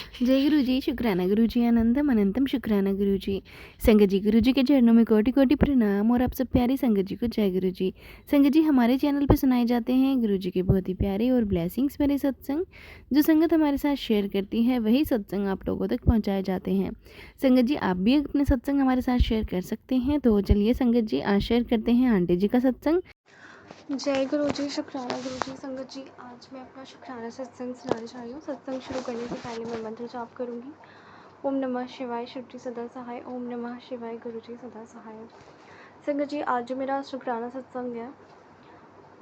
जय गुरु जी, शुक्राना गुरु जी, अनंतम अनंतम शुक्राना गुरु जी। संगत जी, गुरु जी के चरणों में कोटि कोटि प्रणाम और आप सब प्यारी संगत जी को जय गुरु जी। संगत जी, हमारे चैनल पर सुनाए जाते हैं गुरु जी के बहुत ही प्यारे और ब्लेसिंग्स भरे सत्संग। जो संगत हमारे साथ शेयर करती है वही सत्संग आप लोगों तक पहुँचाए जाते हैं। संगत जी, आप भी अपने सत्संग हमारे साथ शेयर कर सकते हैं। तो चलिए संगत जी, आज शेयर करते हैं आंटी जी का सत्संग। जय गुरु जी, शुक्राना गुरु जी। संगत जी, आज मैं अपना शुक्राना सत्संग सुनाना चाह रही हूँ। सत्संग शुरू करने से पहले मैं मंत्र जाप करूँगी। ओम नमः शिवाय, शिव जी सदा सहाय। ओम नमः शिवाय, गुरु जी सदा सहाय। संगत जी, आज जो मेरा शुक्राना सत्संग है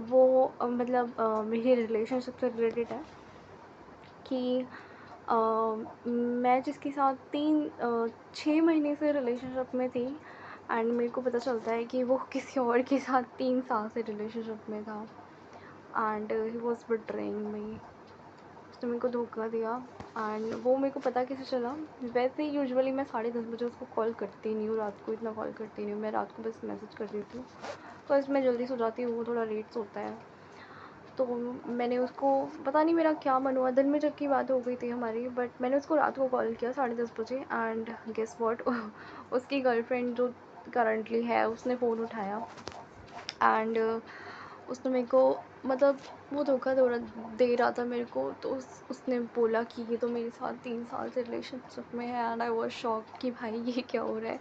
वो मेरी रिलेशनशिप से रिलेटेड है कि मैं जिसके साथ 6 महीने से रिलेशनशिप में थी एंड मेरे को पता चलता है कि वो किसी और के साथ 3 साल से रिलेशनशिप में था एंड ही वॉज बिट्रेइंग मी। उसने मेरे को धोखा दिया एंड वो मेरे को पता कैसे चला। वैसे यूजुअली मैं 10:30 बजे उसको कॉल करती नहीं हूँ, रात को इतना कॉल करती नहीं हूँ। मैं रात को बस मैसेज कर देती हूँ, फर्स्ट मैं जल्दी सो जाती हूँ, वो थोड़ा लेट सोता है। तो मैंने उसको, पता नहीं मेरा क्या मन हुआ, दिन में जब की बात हो गई थी हमारी, बट मैंने उसको रात को कॉल किया 10:30 बजे एंड गेस व्हाट उसकी गर्लफ्रेंड जो करंटली है उसने फ़ोन उठाया एंड उसने मेरे को, मतलब वो धोखा दे रहा था मेरे को। तो उसने बोला कि ये तो मेरे साथ 3 साल से रिलेशनशिप में है एंड आई वाज शॉक कि भाई ये क्या हो रहा है।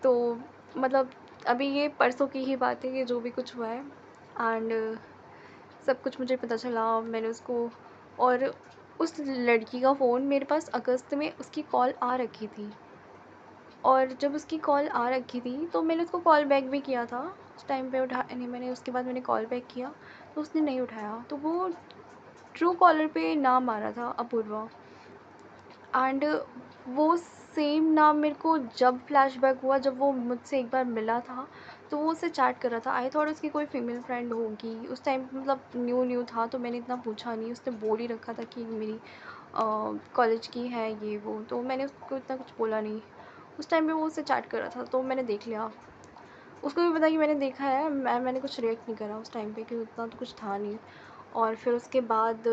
तो मतलब अभी ये परसों की ही बात है, ये जो भी कुछ हुआ है एंड सब कुछ मुझे पता चला। मैंने उसको, और उस लड़की का फ़ोन मेरे पास अगस्त में उसकी कॉल आ रखी थी और जब उसकी कॉल आ रखी थी तो मैंने उसको कॉल बैक भी किया था। उस टाइम पे उठाया नहीं मैंने, उसके बाद मैंने कॉल बैक किया तो उसने नहीं उठाया। तो वो ट्रू कॉलर पे नाम आ रहा था अपूर्वा एंड वो सेम नाम मेरे को जब फ्लैशबैक हुआ, जब वो मुझसे एक बार मिला था तो वो उससे चैट कर रहा था। आई थॉट उसकी कोई फीमेल फ्रेंड होगी उस टाइम, मतलब न्यू न्यू था तो मैंने इतना पूछा नहीं। उसने बोल ही रखा था कि मेरी कॉलेज की है ये वो, तो मैंने उसको इतना कुछ बोला नहीं। उस टाइम पे वो उससे चैट कर रहा था तो मैंने देख लिया। उसको भी पता कि मैंने देखा है, मैंने कुछ रिएक्ट नहीं करा उस टाइम पे क्योंकि उतना तो कुछ था नहीं। और फिर उसके बाद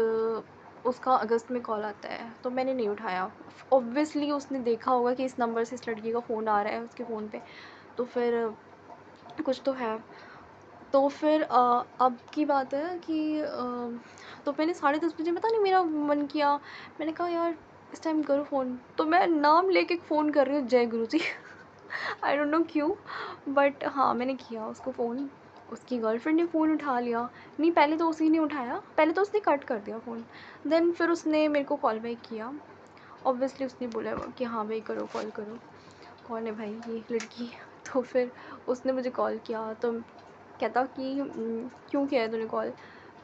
उसका अगस्त में कॉल आता है तो मैंने नहीं उठाया। ऑब्वियसली उसने देखा होगा कि इस नंबर से इस लड़की का फ़ोन आ रहा है उसके फ़ोन पे, तो फिर कुछ तो है। तो फिर अब की बात है कि तो मैंने 10:30 बजे, पता नहीं मेरा मन किया, मैंने कहा यार इस टाइम करो फ़ोन, तो मैं नाम लेके फ़ोन कर रही हूँ जय गुरु जी आई डोंट नो क्यों, बट हाँ मैंने किया उसको फ़ोन। उसकी गर्लफ्रेंड ने फ़ोन उठा लिया। नहीं, पहले तो उसी ने उठाया, पहले तो उसने कट कर दिया फ़ोन, देन फिर उसने मेरे को कॉल बैक किया। ऑब्वियसली उसने बोला कि हाँ भाई करो, कॉल करो। कौन है भाई, ये लड़की तो फिर उसने मुझे कॉल किया तो कहता कि क्यों किया है तूने कॉल?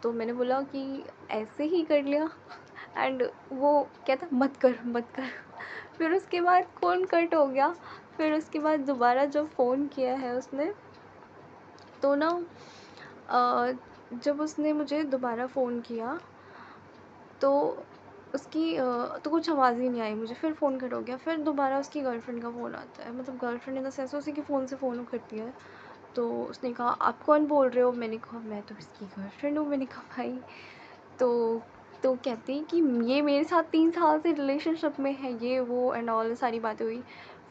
तो मैंने बोला कि ऐसे ही कर लिया एंड वो कहता मत कर मत कर फिर उसके बाद फ़ोन कट हो गया। फिर उसके बाद दोबारा जब फ़ोन किया है उसने, तो ना जब उसने मुझे दोबारा फ़ोन किया तो उसकी तो कुछ आवाज़ ही नहीं आई मुझे। फिर फ़ोन कट हो गया, फिर दोबारा उसकी गर्लफ्रेंड का फ़ोन आता है, मतलब गर्लफ्रेंड इन द सेंस उसी के फ़ोन से फ़ोन करती है। तो उसने कहा आप कौन बोल रहे हो? मैंने कहा मैं तो इसकी गर्लफ्रेंड हूँ। मैंने कहा भाई, तो कहती कि ये मेरे साथ 3 साल से रिलेशनशिप में है, ये वो एंड ऑल सारी बातें हुई।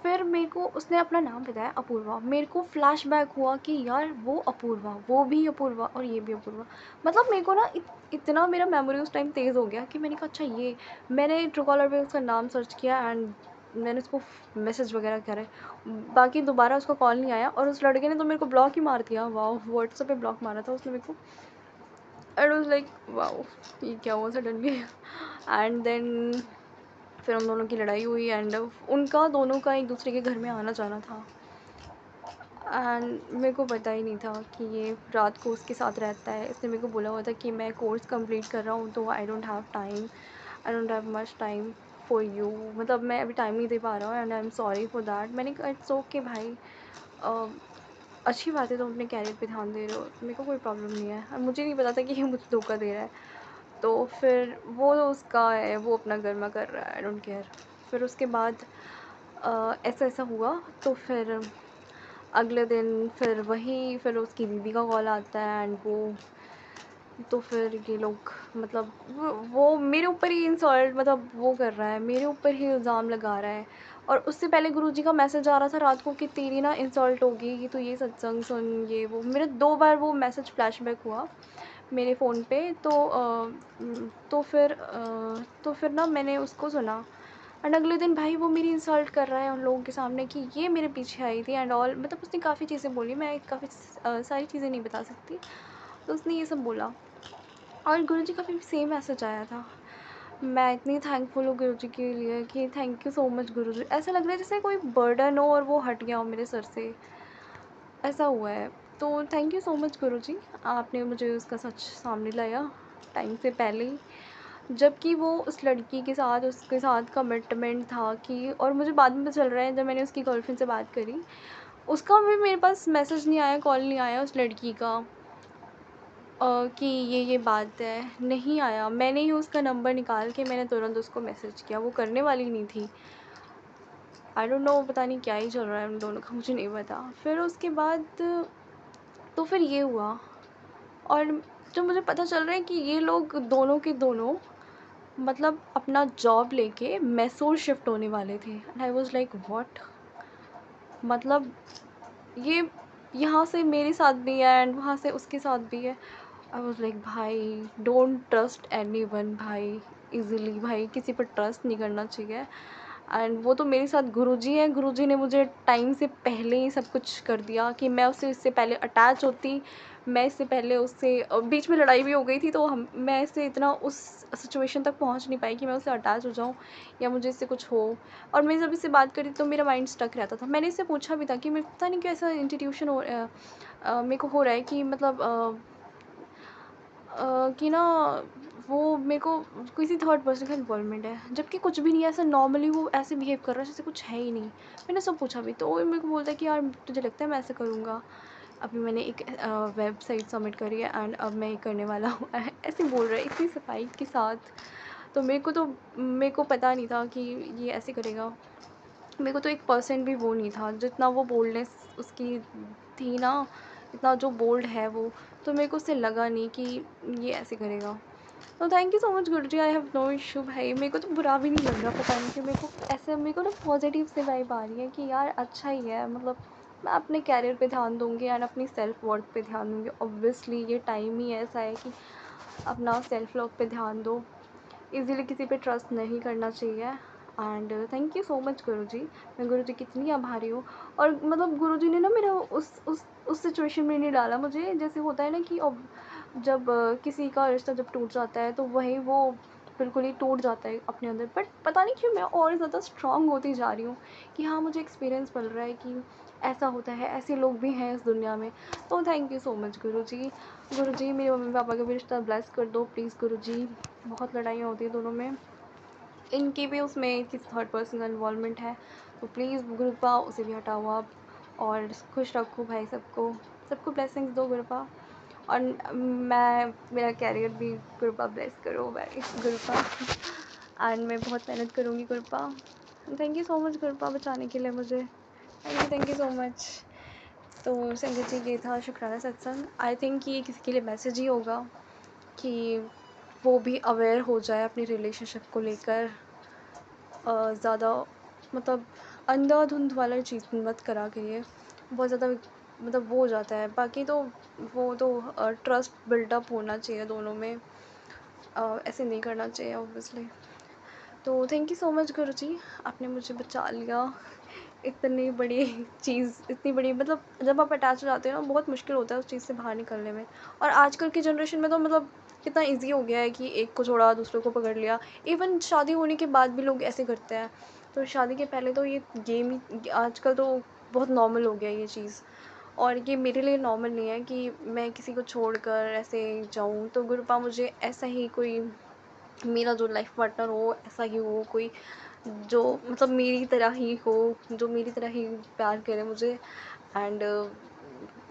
फिर मेरे को उसने अपना नाम बताया अपूर्वा। मेरे को फ्लैशबैक हुआ कि यार वो अपूर्वा, वो भी अपूर्वा और ये भी अपूर्वा। मतलब मेरे को ना इतना मेरा मेमोरी उस टाइम तेज़ हो गया कि मैंने कहा अच्छा ये, मैंने ट्रूकॉलर पे उसका नाम सर्च किया एंड मैंने उसको मैसेज वगैरह करे। बाकी दोबारा उसका कॉल नहीं आया और उस लड़के ने तो मेरे को ब्लॉक ही मार दिया। वाओ, व्हाट्सएप पे ब्लॉक मारा था उसने मेरे को। आई वाज लाइक वाओ, ये क्या हुआ सडनली एंड देन फिर उन दोनों की लड़ाई हुई एंड उनका दोनों का एक दूसरे के घर में आना जाना था एंड मेरे को पता ही नहीं था कि ये रात को उसके साथ रहता है। इसने मेरे को बोला हुआ था कि मैं कोर्स कंप्लीट कर रहा हूँ तो I don't have time, I don't have much time for you, मतलब मैं अभी टाइम नहीं दे पा रहा हूँ and I am sorry for that. मैंने कहा इट्स ओके भाई, अच्छी बात है तुम अपने कैरियर पे ध्यान दे रहे हो, मेरे को कोई प्रॉब्लम नहीं है। और मुझे नहीं पता था कि ये मुझे धोखा दे रहा है। तो फिर वो उसका है, वो अपना गर्मा कर रहा है, आई डोंट केयर। फिर उसके बाद ऐसा ऐसा हुआ तो फिर अगले दिन फिर उसकी दीदी का कॉल आता है एंड वो तो फिर ये लोग मतलब वो मेरे ऊपर ही इंसल्ट मतलब वो कर रहा है, मेरे ऊपर ही इल्ज़ाम लगा रहा है। और उससे पहले गुरुजी का मैसेज आ रहा था रात को कि तेरी ना इंसल्ट होगी कि तू ये सत्संग सुन, ये वो। मेरे 2 बार वो मैसेज फ्लैशबैक हुआ मेरे फ़ोन पे। तो फिर ना मैंने उसको सुना एंड अगले दिन भाई वो मेरी इंसल्ट कर रहा है उन लोगों के सामने कि ये मेरे पीछे आई थी एंड ऑल। मतलब उसने काफ़ी चीज़ें बोली, मैं काफ़ी सारी चीज़ें नहीं बता सकती। तो उसने ये सब बोला और गुरुजी का भी सेम मैसेज आया था। मैं इतनी थैंकफुल हूँ गुरुजी के लिए कि थैंक यू सो मच गुरुजी। ऐसा लग रहा है जैसे कोई बर्डन हो और वो हट गया हो मेरे सर से, ऐसा हुआ है। तो थैंक यू सो मच गुरुजी, आपने मुझे उसका सच सामने लाया टाइम से पहले ही। जबकि वो उस लड़की के साथ उसके साथ कमिटमेंट था कि, और मुझे बाद में पता चल रहा है जब मैंने उसकी गर्लफ्रेंड से बात करी, उसका भी मेरे पास मैसेज नहीं आया, कॉल नहीं आया उस लड़की का कि ये बात है, नहीं आया। मैंने ही उसका नंबर निकाल के मैंने तुरंत उसको मैसेज किया, वो करने वाली नहीं थी। आई डोंट नो, पता नहीं क्या ही चल रहा है उन दोनों का, मुझे नहीं पता। फिर उसके बाद तो फिर ये हुआ और जब मुझे पता चल रहा है कि ये लोग दोनों के दोनों मतलब अपना जॉब लेके मैसूर शिफ्ट होने वाले थे and I was like what. मतलब ये यहाँ से मेरे साथ भी है एंड वहाँ से उसके साथ भी है। आई वाज लाइक भाई डोंट ट्रस्ट एनीवन भाई, इजीली भाई किसी पर ट्रस्ट नहीं करना चाहिए। एंड वो तो मेरे साथ गुरुजी हैं, गुरुजी ने मुझे टाइम से पहले ही सब कुछ कर दिया कि मैं उससे इससे पहले अटैच होती। मैं इससे पहले उससे बीच में लड़ाई भी हो गई थी तो मैं इससे इतना उस सिचुएशन तक पहुंच नहीं पाई कि मैं उससे अटैच हो जाऊं या मुझे इससे कुछ हो। और मैं जब इससे बात करी तो मेरा माइंड स्टक रहता था। मैंने इससे पूछा भी था कि मेरे पता नहीं क्यों ऐसा इंस्टीट्यूशन मेरे को हो रहा है कि मतलब कि ना वो मेरे को किसी थर्ड पर्सन का इन्वॉल्वमेंट है, जबकि कुछ भी नहीं है। ऐसा नॉर्मली वो ऐसे बिहेव कर रहा है जैसे कुछ है ही नहीं। मैंने सब पूछा भी तो वो मेरे को बोलता है कि यार तुझे लगता है मैं ऐसा करूँगा, अभी मैंने एक वेबसाइट सबमिट करी है एंड अब मैं ये करने वाला हूँ ऐसे बोल रहा है इतनी सफाई के साथ। तो मेरे को पता नहीं था कि ये ऐसे करेगा। मेरे को तो 1% भी वो नहीं था जितना वो बोल्डनेस उसकी थी ना, इतना जो बोल्ड है वो। तो मेरे को उससे लगा नहीं कि ये ऐसे करेगा। तो थैंक यू सो मच गुरुजी, आई हैव नो इशू भाई। मेरे को तो बुरा भी नहीं लग रहा, पता नहीं कि मेरे को ऐसे मेरे को ना पॉजिटिव से वाइब आ रही है कि यार अच्छा ही है। मतलब मैं अपने कैरियर पे ध्यान दूँगी एंड अपनी सेल्फ वर्थ पे ध्यान दूँगी। ऑब्वियसली ये टाइम ही ऐसा है कि अपना सेल्फ लव पे ध्यान दो, ईज़िली किसी पे ट्रस्ट नहीं करना चाहिए। And thank you so much Guruji, मैं गुरुजी की इतनी आभारी हूँ। और मतलब गुरुजी ने ना मेरा उस सिचुएशन में नहीं डाला मुझे, जैसे होता है ना कि अब जब किसी का रिश्ता जब टूट जाता है तो वही वो बिल्कुल ही टूट जाता है अपने अंदर। बट पता नहीं क्यों मैं और ज़्यादा स्ट्रांग होती जा रही हूँ कि हाँ मुझे एक्सपीरियंस मिल रहा है कि ऐसा होता है, ऐसे लोग भी हैं इस दुनिया में। तो थैंक यू सो मच गुरुजी। गुरुजी मेरे मम्मी पापा का भी रिश्ता ब्लेस कर दो प्लीज़ गुरुजी। बहुत लड़ाइयाँ होती हैं दोनों में, इनकी भी उसमें किसी थर्ड पर्सन का इन्वॉल्वमेंट है। तो प्लीज़ गुरुपा उसे भी हटाओ आप और खुश रखो भाई सबको, सबको ब्लेसिंग्स दो गुरुपा। और मैं मेरा कैरियर भी गुरुपा ब्लेस करो भाई गुरुपा। एंड मैं बहुत मेहनत करूँगी गुरुपा। थैंक यू सो मच गुरुपा बचाने के लिए मुझे, थैंक यू सो मच। तो संगत जी ये था शुक्राना सत्संग। आई थिंक ये किसी के लिए मैसेज ही होगा कि वो भी अवेयर हो जाए अपनी रिलेशनशिप को लेकर। ज़्यादा मतलब अंधाधुंध वाला चीज़ मत करा करिए, बहुत ज़्यादा मतलब वो हो जाता है। बाकी तो वो तो ट्रस्ट बिल्डअप होना चाहिए दोनों में, ऐसे नहीं करना चाहिए ऑब्वियसली। तो थैंक यू सो मच गुरुजी, आपने मुझे बचा लिया। इतनी बड़ी चीज़, इतनी बड़ी मतलब जब आप अटैच हो जाते हो ना बहुत मुश्किल होता है उस चीज़ से बाहर निकलने में। और आजकल की जनरेशन में तो मतलब कितना ईज़ी हो गया है कि एक को छोड़ा दूसरे को पकड़ लिया। इवन शादी होने के बाद भी लोग ऐसे करते हैं। तो शादी के पहले तो ये गेम ही आजकल तो बहुत नॉर्मल हो गया है ये चीज़। और ये मेरे लिए नॉर्मल नहीं है कि मैं किसी को छोड़कर ऐसे जाऊँ। तो गुरुपा मुझे ऐसा ही कोई मेरा जो लाइफ पार्टनर हो ऐसा ही हो, कोई जो मतलब मेरी तरह ही हो, जो मेरी तरह ही प्यार करे मुझे एंड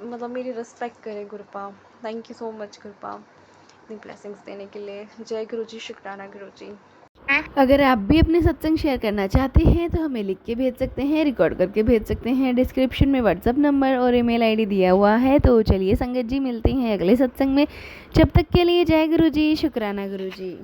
मतलब मेरी रिस्पेक्ट करे गुरुपा। थैंक यू सो मच गुरुपा इतनी ब्लेसिंग्स देने के लिए। जय गुरु जी, शुक्राना गुरु जी। अगर आप भी अपने सत्संग शेयर करना चाहते हैं तो हमें लिख के भेज सकते हैं, रिकॉर्ड करके भेज सकते हैं। डिस्क्रिप्शन में व्हाट्सअप नंबर और ईमेल आईडी दिया हुआ है। तो चलिए संगत जी, मिलते हैं अगले सत्संग में। जब तक के लिए जय गुरु जी, शुक्राना गुरु जी।